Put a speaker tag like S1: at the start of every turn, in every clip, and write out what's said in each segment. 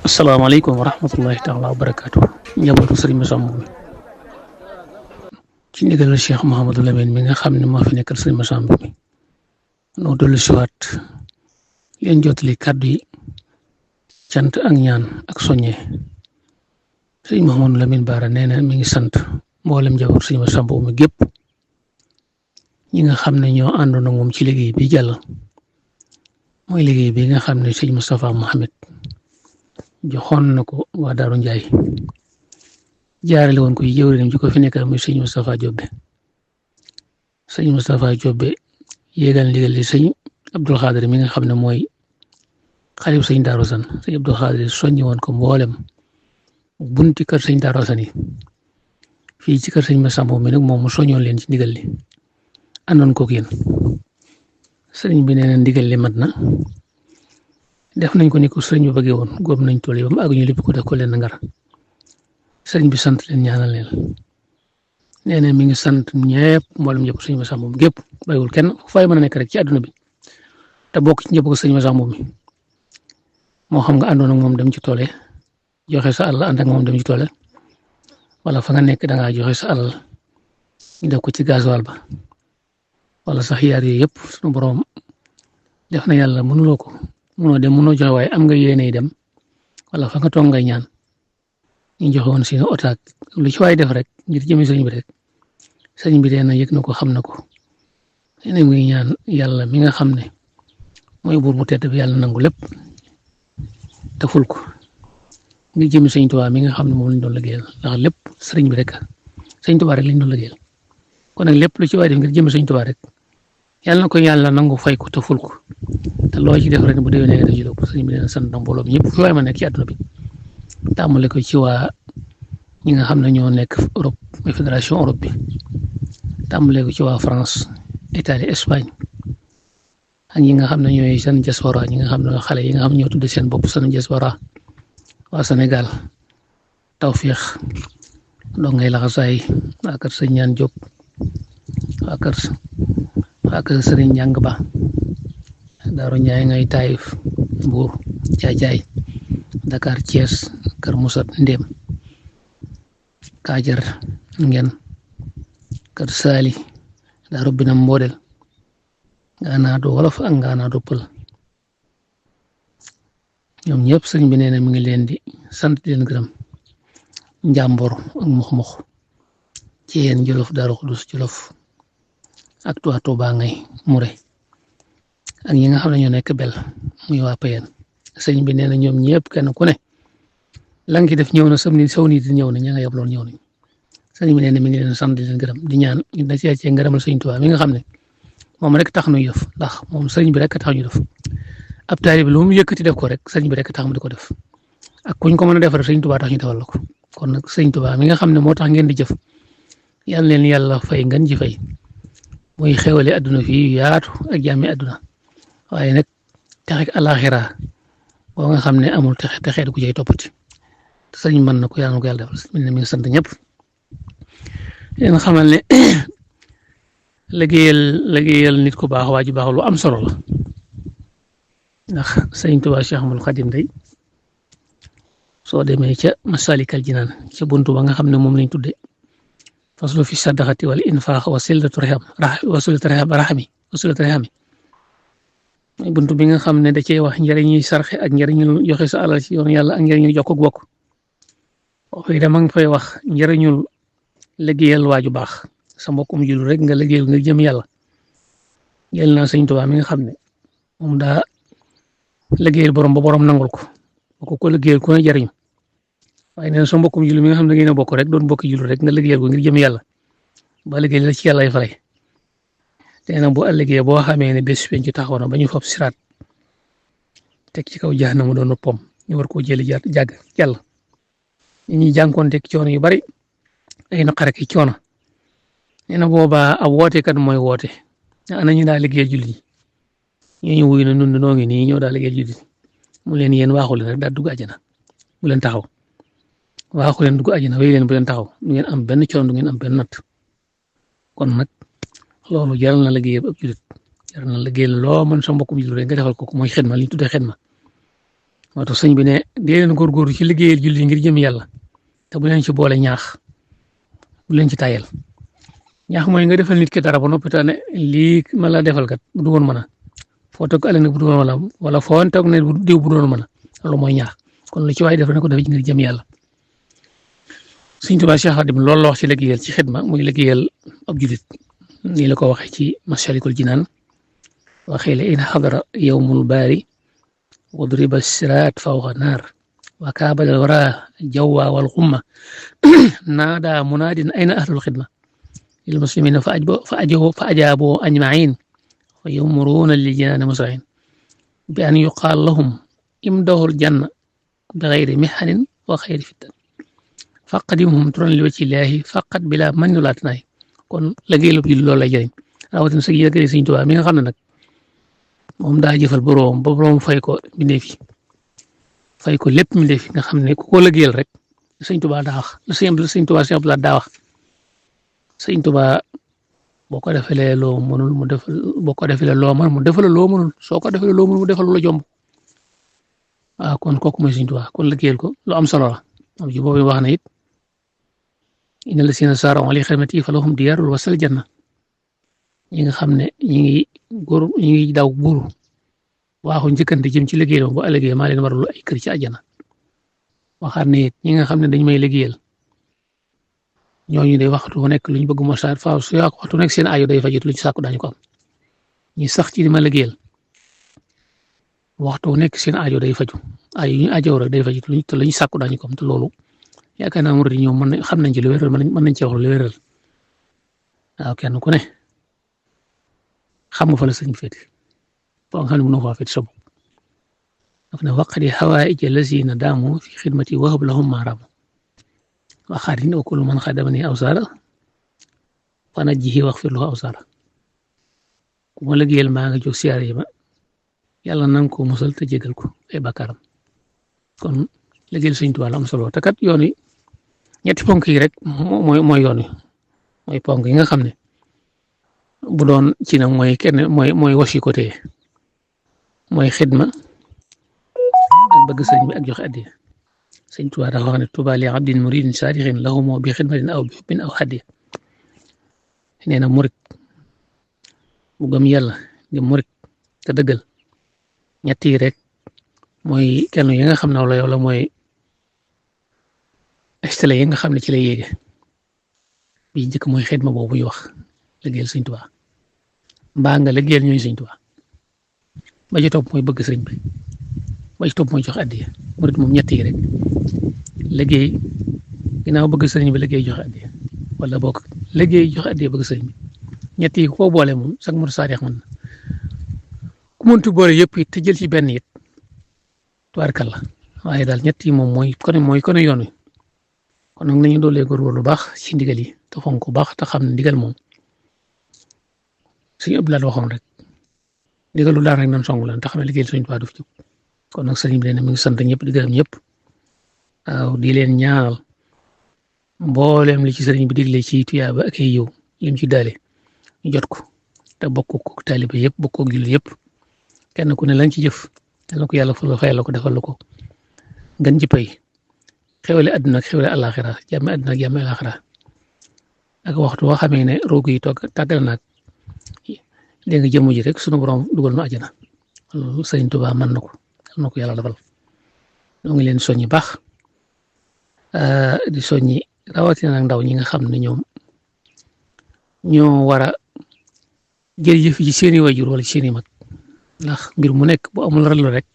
S1: asalaamaaleykum wa rahmatullahi taala wa barakaatu njabootu sëriñ Massamba mi ci ndigalal Cheikh Mouhamadou Lamine mi nga xam ne moo fi nekkal sëriñ Massamba mi noo dollu siwaat leen jotali kàddu yi cant ak ñaan ak soññe sëriñ Mouhamadou Lamine Bara nee na mi ngi sant mboolem njabootu sëriñ Massamba mi gépp ñi nga xam ne ñoo àndoon ak moom ci liggéey bi jàll mooy liggéey bi nga xam ne sëriñ Moustapha Mohamed joxoon na ko waa Daaru Njaay jaarale woon ko yi jëwriñam ji ko fi nekkal muy sëñ Moustapha Diobé sëñ Moustapha Diobé yéegal ndigal li sëñ Abdul Xaadir mi nga xam ne mooy xalif sëñ Daaru Asan sëñ Abdul Xaadir soññi woon ko mboolem bunti kër sëñ Daaru Asan yi fii ci kër sëñ Massamba mi nag moom mu soññoon leen ci ndigal li àndoon koog yéen sëriñ bi nee na ndigal li mat na def nañ ko ni ko sëriñ bi bëggee woon góob nañ tool yi ba mu àgg ñu lépp ko def ko leen ngar sëriñ bi sant leen ñaanal leen nee na mi ngi sant ñëpp mboolem ñëpp sëriñ Massamba mi gépp bàyyiwul kenn fu fay mën a nekk rek ci àdduna bi te bokk ci ñëpp ko sëriñ Massamba mi moo xam nga àndoon ak moom dem ci tool yi joxe sa alal ànd ak moom dem ci tool yi wala fa nga nekk da ngaa joxe sa alal ñu def ko ci gasoil ba wala sax yaar yooyu yëpp sunu borom def na yàlla mënuloo ko. munoo dem munoo joxe waaye am nga yéenay dem wala fa nga toog ngay ñaan ñu joxe woon seen otaak lu ci waay def rek ngir jëmi sëñ bi rek sëñ bi dee na yëg na ko xam na ko yéen muy ñaan yàlla mi nga xam ne mooy buur bu tedd bi yàlla nangu lépp te ful ko ngir jëmi sëñ Tuubaa mi nga xam ne moom lañ doon liggéeyal ndax lépp sëriñ bi rek sëñ Tuubaa rek lañ doon liggéeyal kon nag lépp lu ci waay def ngir jëmi sëñ Tuubaa rek yàlla na ko yàlla nangu fay ko te ful ko te loo ci def rek bu déwénee def ci lépp sëñ bi dina sant mbooloo bi ñëpp fi waay ma nekk ci àdduna bi tàmbale ko ci waa ñi nga xam ne ñoo nekk Europe muy fédération Europe bi tàmbale ko ci waa France Italie Espagne ak ñi nga xam ne ñooy seen diaspora ñi nga xam ne xale yi nga xam ne ñoo tudde seen bopp seen diaspora waa Sénégal Tawfeex Ndongay Laxasaay waa kër sëñ Ñaan Diop waa kër sëriñ Njàng Ba Daaru Njaay ngay Taïf Mbuur Caajaay Dakar Thiès Kër Musat Ndéem Kaajar Ngen Kër Saali Daaru Binam Mboodel Ngaanaadu Wolof ak Ngaanaadu Pël ñoom ñëpp sëriñ bi nee na mi ngi leen di sant di leen gërëm Njàmbor ak Mux-Mux ci yéen Jolof Daaru Xudus Jolof ak Tuubaa ngay Mure ak ñi nga xam ne ñoo nekk bel muy waa Payen sëñ bi nee na ñoom ñëpp kenn ku ne la nga ci def ñëw na saw nit ñëw na ña nga yabloon ñëw nañ sëñ bi nee na mi ngi leen sant di leen gërëm di ñaan da cee ngërëmal sëñ Tuubaa mi nga xam ne moom rek tax nu def ndax moom sëñ bi rek tax ñu def ab taalibe lu mu yëkkati def ko rek sëñ bi rek tax mu di ko def ak kuñ ko mën a defar sëñ Tuubaa tax ñu defal la ko kon nag sëñ Tuubaa mi nga xam ne moo tax ngeen di jëf yàlla leen yàlla fay ngeen ji fay muy xewale adduna fii yaatu ak jàmmi adduna waaye nag texe alaxira boo nga xam ne amul texe du ko cay toppati sëñ mën na ko yàlla na ko yàlla defal mi ngi sant ñëpp leen xamal ne liggéeyal nit ku baax waa ji baax lu am solo la ndax sëñ Tuubaa Cheikh Ahmadul Xadim day soo demee ca Masalikal Jinaan ca buntu ba nga xam ne moom lañ tudde faslu fi sadaqati wal infaq wa silatu rahami mooy buntu bi nga xam ne da cee wax njëriñuy sarxe ak njëriñul joxe sa alal ci yoon yàlla ak njëriñul jokk ak bokk foofu dama ngi fay wax njëriñul liggéeyal waaju baax sa mbokkum jullit rek nga liggéeyal nga jëm yàlla jël naa sëñ Tuubaa mi nga xam ne moom daa liggéeyal borom ba borom nangul ko liggéeyal ku ne jëriñu waaye nee na sa mbokkum jullit mi nga xam ne da ngeen a bokk rek doon bokki jullit rek nga liggéeyal ko ngir jëm yàlla ba liggéey la ci yàlla ay fay te nag bu ëllëgee boo xamee ne bés penc taxaw na ba ñu fob siraat teg ci kaw jahannama doon pom ñu war koo jëli jàgg yàlla ñi ñuy jànkoonteeg coono yu bari ay naqare ki coono nee na boobaa ab wootekat mooy woote ana ñu daa liggéeyal jullit ñi ñu wuy na nun noo ngi nii ñoo daa liggéeyal jullit mu leen yéen waaxu leen rek daal dugg àjjana bu leen taxaw waaxu leen dugg àjjana wéy leen bu leen taxaw du ngeen am benn coono du ngeen am benn natt kon nag loolu jaral na liggéey ab julit jaral na liggéey loo mën sa mbokkum julit nga defal ko mooy xidma li ñu tuddee xidma moo tax sëñ bi ne dee leen góorgóorlu ci liggéeyal julli ngir jëm yàlla te bu leen ci boole ñaax bu leen ci tayal ñaax mooy nga defal nit ki dara ba noppi ne lii ma la defal kat bu du woon mën a foo toog ëllëg bu du woon mën a wala foo toog ne diw bu doon mën a loolu mooy ñaax kon lu ci waay def na ko def ngir jëm yàlla. Sëñ Tuubaa Cheikh Xaadim loolu la wax ci liggéeyal ci xidma muy liggéeyal ab julit nii la ko waxee ci Masaalikul Jinaan waxee la in xadara yawmul baari wadriba siraat fawqa naar wa kaabal wara jawwa wal xumma naada munaadin ayna ahlul xidma lil muslimina fa ajaaboo ajmain fa yumruuna lil jinaani musriin bi an yuqaal lahum imdahul janna bi xayri mixanin wa xayri fitan faqadimhum turan li wajhillaahi faqat bila man ñu laat naay kon liggéeyal bi loolu lay jëriñ rawatina sëñ yëkkati Sëñ Tuubaa mi nga xam ne nag moom daa jëfal boroom ba boroom fay ko bindee fi fay ko lépp bindee fi nga xam ne ku ko liggéeyal rek Sëñ Tuubaa daa wax Sëñ Tuubaa daa wax Sëñ Tuubaa boo ko defalee loo mënul mu defal boo ko defalee loo mën mu defal loo mënul soo ko defalee loo mënul mu defal lu la jomb waaw kon kooku mooy Sëñ Tuubaa kon liggéeyal ko lu am solo la am ji boobu wax na it inna llaziina saara'uu li xidmatii falahum diyaarul wasal janna ñi nga xam ne ñi ngi daw buuru waaxu njëkkante jëm ci liggéeyal bu ëllëgee maa leen warul ay kër ci àjjana waxaat ne it ñi nga xam ne dañ may liggéeyal ñooñu day waxtu wu nekk luñ bëgg mo saat faaw su yàq waxtu nekk seen aajo day fajit luñ sàkku dañu ko am ñi sax ci di ma liggéeyal waxtu wu nekk seen aajo day faju aajo ñu aajo rek day fajit luñ sàkku dañu ko am te loolu yaakaar naa murid ñoom xam nañ ci lu wéral mën nañ ci wax lu wéral waaw kenn ku ne xam nga fa la sëñ féete foo nga xam ne mënoo faa féete sa bopp daf ne waqdi hawaa'ij allaziina daamu fi xidmati wahab lahum maa raamu waxaatin wa kullu man xadamani awsaara fa najjihi waxfir lahu awsaara ku ma liggéeyal maa nga jóg siyaare ma yàlla nanga ko musal te jégal ko ay bàkkaaram kon liggéeyal Sëñ Tuubaa la am solo te kat yoon wi ñetti ponk yi rek mooy yoon wi mooy ponk yi nga xam ne bu doon ci nag mooy wasi ko téye mooy xidma ak bëgg sëñ bi ak joxe addiya Sëñ Tuubaa dafa wax ne tuuba li abdin muridin saadixin lahumu bi xidmatin aw bi xubbin aw hadiya nee na murid bu gëm yàlla di murid te dëggal ñett yi rek mooy kenn yi nga xam ne wala yow la mooy estale yi nga xam ne ci lay yéege bi njëkk mooy xidma boobu ñu wax liggéeyal Sëñ Tuubaa mbaa nga liggéeyal ñooñu Sëñ Tuubaa ba ci topp mooy bëgg sëñ bi ba ci topp mooy joxe addiya murid moom ñett yi rek liggéey ginnaaw bëgg sëriñ bi liggéey joxe addiya wala boog liggéey joxe addiya bëgg sëriñ bi ñett yi koo boole moom sax murid saadix mën na ku mëntu boole yëpp it te jël ci benn it tubaarkalla waaye daal ñett yi moom mooy kon yoon wi kon nag nañu doolee góorgóorlu lu baax ci ndigal yi te fonk ko baax te xam ne ndigal moom suñu ëpp laa waxoon rek ndigal lu daan rek nan song leen te xam ne liggéeyal Sëñ Tuubaa du fi jóg kon nag sëriñ bi ne mi ngi sant ñëpp di gërëm ñëpp waaw di leen ñaanal mboolem li ci sëriñ bi digle ci tuyaaba ak yiw lim ci daale ñu jot ko te bokk ko taalibe yëpp bokk ko jullit yëpp kenn ku ne lañ ci jëf yal na ko yàlla fayal la ko defal la ko ngeen ci pay xewale àdduna ak xewale àllaaxira jàmm àdduna ak jàmm àllaaxira ak waxtu boo xamee ne roog yi toog tàggal naag dégg nga jëmm ji rek sunu borom dugal nu àjjana loolu Sëriñ Tuubaa mën na ko yal na ko yàlla defal ñoo ngi leen soññi baax di soññi rawatina nag ndaw ñi nga xam ne ñoom ñoo war a jërëjëf ci seeni wajur wala ci seeni mag ndax mbir mu nekk bu amul relu rek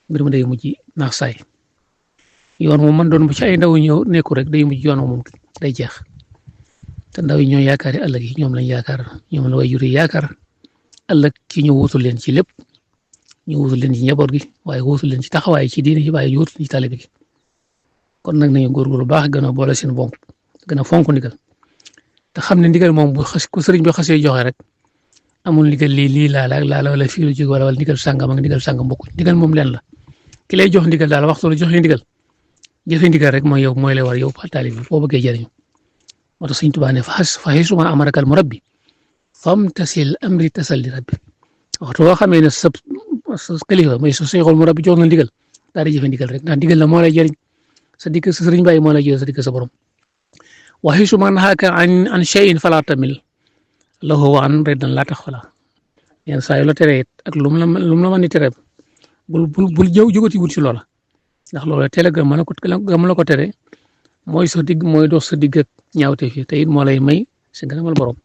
S1: mbir mu day mujj naax saay yoon moom man doon bu ci ay ndaw ñëw nekku rek day mujj yoon moom day jeex te ndaw yi ñoo yaakaar ëllëg yi ñoom lañ yaakaar ñoom la wajur yi yaakaar ëllëg ci ñu wutul leen ci lépp ñu wutul leen ci njaboot gi waaye wutul leen ci taxawaay ci diine ji waaye ñu wutul ci taalibe gi kon nag nañu góorgóorlu baax gën a boole seen bonk gën a fonk ndigal te xam ne ndigal moom bu ku sëriñ bi xasee joxe rek amul ndigal lii laa wala fii lu jóge wala ndigal sàngam ak ndigal sàngam bokku ndigal moom leen la ki lay jox ndigal daal waxtu la joxe ndigal jëfe ndigal rek mooy yow mooy lay war yow taalib bi boo bëggee jëriñu moo tax Sëriñ Tuubaa ne fa xisuma amarakal murabbi famtasil amri tasal li rabbi waxtu boo xamee ne sa kilifa mooy sa seexul murabbi jox na ndigal daal di jëfe ndigal rek ndax ndigal la moo lay jëriñ sa digg sa sëriñ bàyyi moo lay jëriñ sa digg sa borom wa hisu man nahaaka an shay'in fala tamil lahu wa an ridan laa tax fala yenn saa yu la teree ak lu mu la mën a tere bul jógati wut ci loola ndax loola teel a gëm la ko tere mooy sa digg mooy dox sa digg ak ñaawte fi te it moo lay may si ngërëmal borom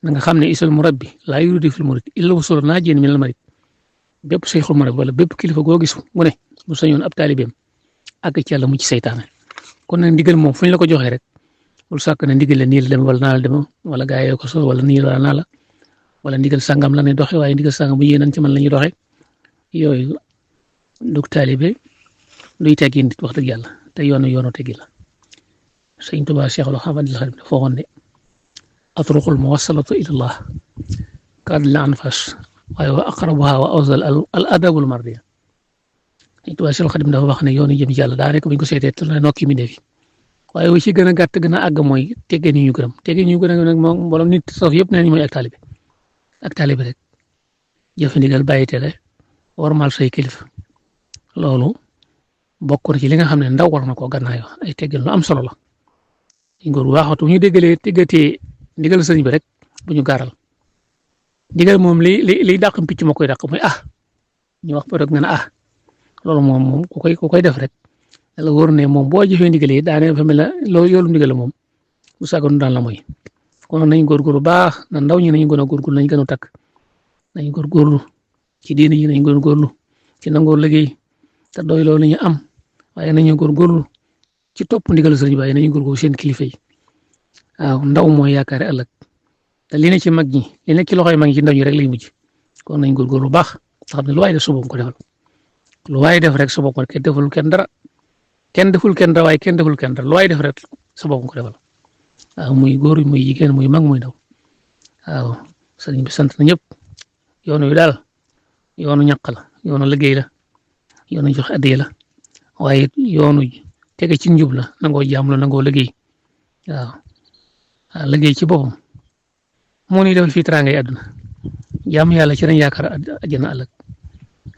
S1: na nga xam ne isal murabbi laa yuridu fil murid illa wusula naajin minal marid bépp sayxul murabbi wala bépp kilifa goo gis mu ne bu sañoon ab taalibeem àgg ci yàlla mu ci seytaane kon nag ndigal moom fu ñu la ko joxee rek bul sàkk ne ndigal la nii la dem wala naa la dem wala gaa yi ko so wala nii la naa la wala ndigal sangam la ñuy doxe waaye ndigal sangam bu yéeneen ci man la ñuy doxe yooyu dug taalibe luy teggi nit wax dëgg yàlla te yoonu teggi la sëñ Tuubaa Cheikhul Xadim dafa waxoon ne atruqul muwassalatu ilallah kad la anfas waaye wa aqrabuha wa awsal al adabul mardiya sëñ Tuubaa Cheikhul Xadim dafa wax ne yoonu jëm ci yàlla daanaka buñ ko seetee te na nokki mi defi waaye wu ci gën a gàtt gën a àgg mooy teggee ni ñu gërëm teggee ni ñu gërëm nag moom mboolem nit soof yëpp nee nañ mooy ak taalibe rek jëfe ndigal bàyyi tere warmal say kilifa loolu bokk na ci li nga xam ne ndaw war na koo gànnaayoo ay teggin lu am solo la ngóor bu baaxatu ñu teggatee ndigal sëriñ bi rek bu ñu gaaral ndigal moom liy dàq picc moo koy dàq mooy ñu wax ba rek nga ne loolu moom ku koy def rek la wóor ne moom boo jëfee ndigal yi daanaka fa mel ne yoolu ndigal la moom bu sàggoon daan la mooy kon nañ góorgóorlu baax na ndaw ñi nañu gën a góorgóorlu nañ gën a takk nañ góorgóorlu ci diine yi nañ góorgóorlu ci nangoo liggéey te doy loolu ñu am waaye nañu góorgóorlu ci topp ndigal sëriñ bi waaye nañu góorgóorlu seen kilifa yi waaw ndaw mooy yaakaar ëllëg te li ne ci mag ñi li nekk ci loxoy mag ñi ci ndaw ñi rek lay mujj kon nañ góorgóorlu baax te xam ne lu waay def su bopp ko defal lu waay def rek su bopp ko kenn deful kenn dara kenn deful kenn dara waaye kenn deful kenn dara lu waay def rek su bopp ko defal waaw muy góor muy jigéen muy mag muy ndaw waaw sëriñ bi sant na ñëpp yoonu wi daal yoonu ñaq la yoonu liggéey la yoonu jox addiya la waaye yoonu tege ci njub la nangoo jaam la nangoo liggéey waaw liggéey ci boppam moo ñuy defal fii teraangay àdduna jaam yàlla ci lañ yaakaar àjjana ëllëg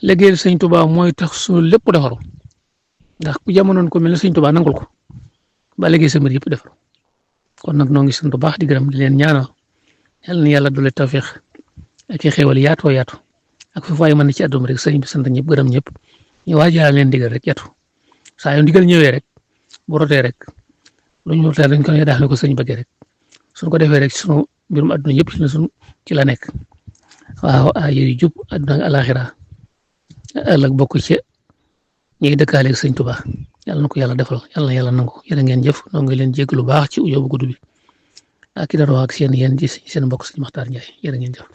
S1: liggéeyal sëñ Tuubaa mooy tax suñu lépp defaru ndax ku jamonoon ko mel ne sëñ Tuubaa nangul ko ba liggéey sa mbir yëpp defaru kon nag noo ngi sant bu baax di gërëm di leen ñaanal yal na yàlla doole tawfiix ak i xéewal yaatoo yaatu ak fu waay mën na ci àdduna rek sëñ bi sant ñëpp gërëm ñëpp ñu waajal leen digal rek yatu saa yu ndigal ñëwee rek bu rotee rek lu ñu rotee dañ ko ne daal ko sëñ bëggee rek suñ ko defee rek sunu mbirum àdduna yëpp ci la nekk waaw yooyu jub àdduna ak alaxira ëllëg bokk ci ñuy dëkkaaleeg sëñ Tuubaa yàlla na ko yàlla defal yàlla na yàlla nangu yéen a ngeen jëf noo ngi leen jégg lu baax ci uyoo bu gudd bi ak ki doon wax ak yéen ci seen mbokk sëñ Maxtaar Njaay yéen a ngeen jëf